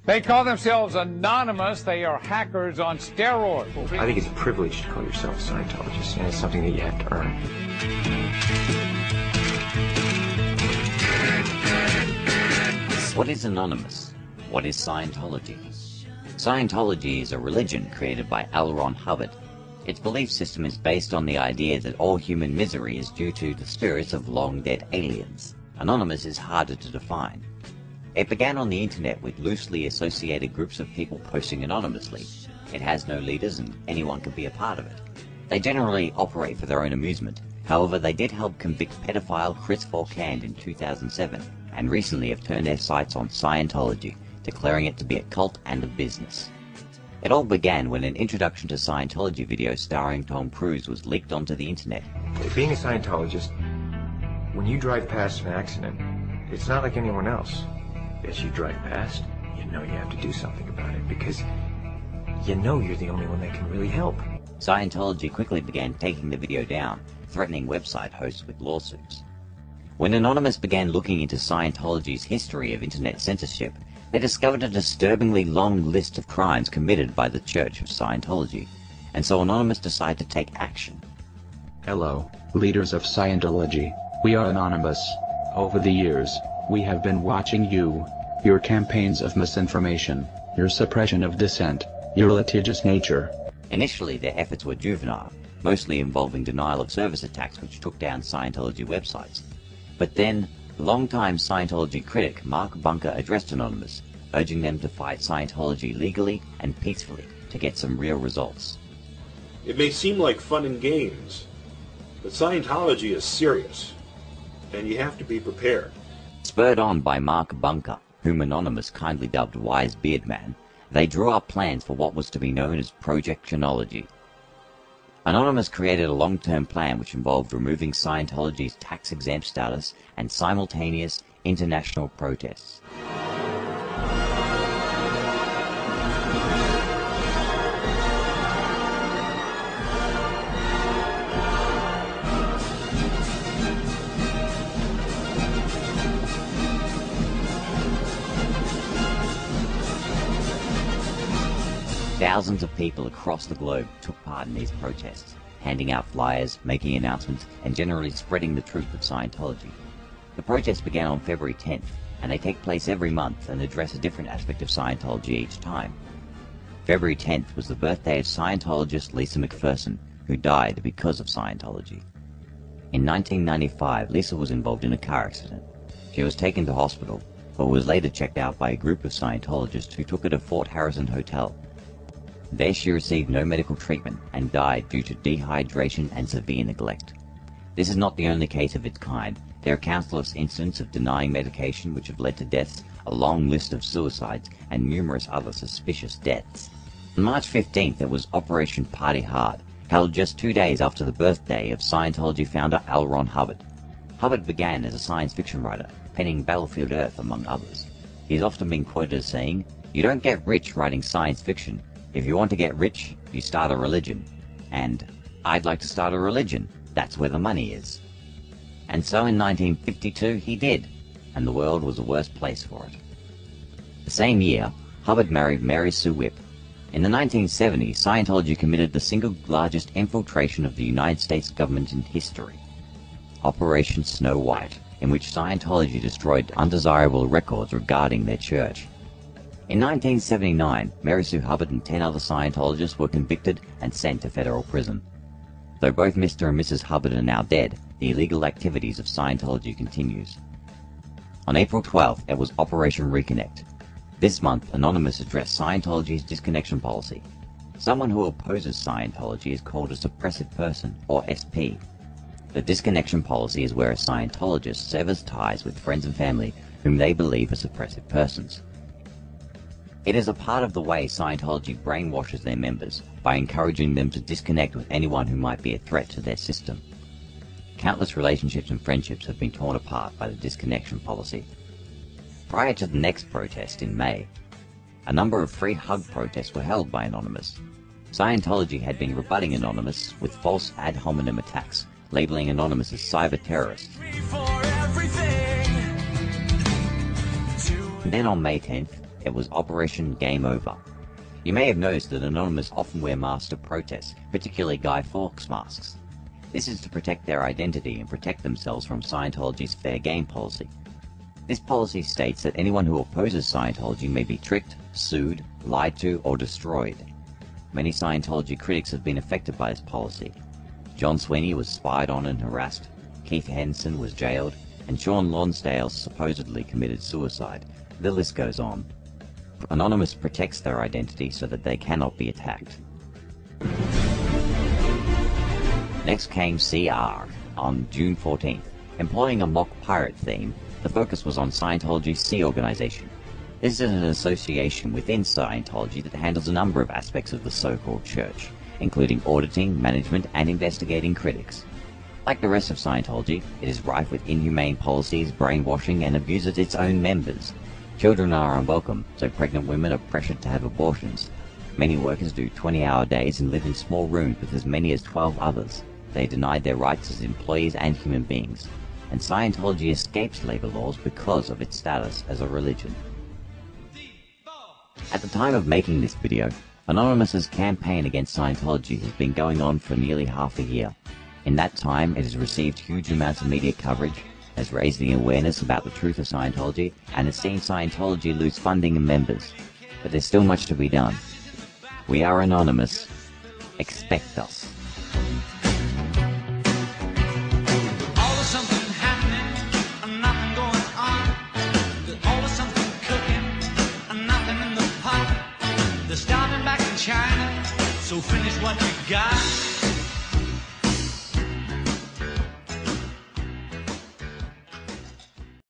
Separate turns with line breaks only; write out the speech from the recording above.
They call themselves anonymous. They are hackers on steroids.
I think it's a privilege to call yourself a Scientologist, and it's something that you have to earn.
What is anonymous? What is Scientology? Scientology is a religion created by L. Ron Hubbard. Its belief system is based on the idea that all human misery is due to the spirits of long-dead aliens. Anonymous is harder to define. It began on the internet with loosely associated groups of people posting anonymously. It has no leaders and anyone can be a part of it. They generally operate for their own amusement. However, they did help convict pedophile Chris Falkand in 2007, and recently have turned their sights on Scientology, declaring it to be a cult and a business. It all began when an introduction to Scientology video starring Tom Cruise was leaked onto the internet.
Being a Scientologist, when you drive past an accident, it's not like anyone else. As you drive past, you know you have to do something about it because you know you're the only one that can really help.
Scientology quickly began taking the video down, threatening website hosts with lawsuits. When Anonymous began looking into Scientology's history of internet censorship, they discovered a disturbingly long list of crimes committed by the Church of Scientology, and so Anonymous decided to take action.
Hello, leaders of Scientology. We are Anonymous. Over the years, we have been watching you, your campaigns of misinformation, your suppression of dissent, your litigious nature.
Initially, their efforts were juvenile, mostly involving denial of service attacks which took down Scientology websites. But then, longtime Scientology critic Mark Bunker addressed Anonymous, urging them to fight Scientology legally and peacefully to get some real results.
It may seem like fun and games, but Scientology is serious, and you have to be prepared.
Spurred on by Mark Bunker, whom Anonymous kindly dubbed Wise Beard Man, they drew up plans for what was to be known as Projectionology. Anonymous created a long-term plan which involved removing Scientology's tax-exempt status and simultaneous international protests. Thousands of people across the globe took part in these protests, handing out flyers, making announcements, and generally spreading the truth of Scientology. The protests began on February 10th, and they take place every month and address a different aspect of Scientology each time. February 10th was the birthday of Scientologist Lisa McPherson, who died because of Scientology. In 1995, Lisa was involved in a car accident. She was taken to hospital, but was later checked out by a group of Scientologists who took her to Fort Harrison Hotel. There she received no medical treatment and died due to dehydration and severe neglect. This is not the only case of its kind. There are countless incidents of denying medication which have led to deaths, a long list of suicides, and numerous other suspicious deaths. On March 15th, there was Operation Party Hard, held just 2 days after the birthday of Scientology founder L. Ron Hubbard. Hubbard began as a science fiction writer, penning Battlefield Earth among others. He has often been quoted as saying, "You don't get rich writing science fiction. If you want to get rich, you start a religion." And, "I'd like to start a religion. That's where the money is." And so in 1952 he did, and the world was a worse place for it. The same year, Hubbard married Mary Sue Whip. In the 1970s, Scientology committed the single largest infiltration of the United States government in history, Operation Snow White, in which Scientology destroyed undesirable records regarding their church. In 1979, Mary Sue Hubbard and 10 other Scientologists were convicted and sent to federal prison. Though both Mr. and Mrs. Hubbard are now dead, the illegal activities of Scientology continues. On April 12th, there was Operation Reconnect. This month, Anonymous addressed Scientology's disconnection policy. Someone who opposes Scientology is called a suppressive person, or SP. The disconnection policy is where a Scientologist severs ties with friends and family whom they believe are suppressive persons. It is a part of the way Scientology brainwashes their members by encouraging them to disconnect with anyone who might be a threat to their system. Countless relationships and friendships have been torn apart by the disconnection policy. Prior to the next protest in May, a number of free hug protests were held by Anonymous. Scientology had been rebutting Anonymous with false ad hominem attacks, labeling Anonymous as cyber terrorists. And then on May 10th, it was Operation Game Over. You may have noticed that Anonymous often wear masks to protest, particularly Guy Fawkes masks. This is to protect their identity and protect themselves from Scientology's fair game policy. This policy states that anyone who opposes Scientology may be tricked, sued, lied to, or destroyed. Many Scientology critics have been affected by this policy. John Sweeney was spied on and harassed, Keith Henson was jailed, and Sean Lonsdale supposedly committed suicide. The list goes on. Anonymous protects their identity so that they cannot be attacked. Next came CR on June 14th. Employing a mock pirate theme, the focus was on Scientology's Sea Organization. This is an association within Scientology that handles a number of aspects of the so-called church, including auditing, management, and investigating critics. Like the rest of Scientology, it is rife with inhumane policies, brainwashing, and abuses its own members. Children are unwelcome, so pregnant women are pressured to have abortions. Many workers do 20-hour days and live in small rooms with as many as 12 others. They are denied their rights as employees and human beings. And Scientology escapes labor laws because of its status as a religion. At the time of making this video, Anonymous's campaign against Scientology has been going on for nearly half a year. In that time, it has received huge amounts of media coverage, has raised the awareness about the truth of Scientology, and has seen Scientology lose funding and members. But there's still much to be done. We are Anonymous. Expect us.
China, so finish what you got.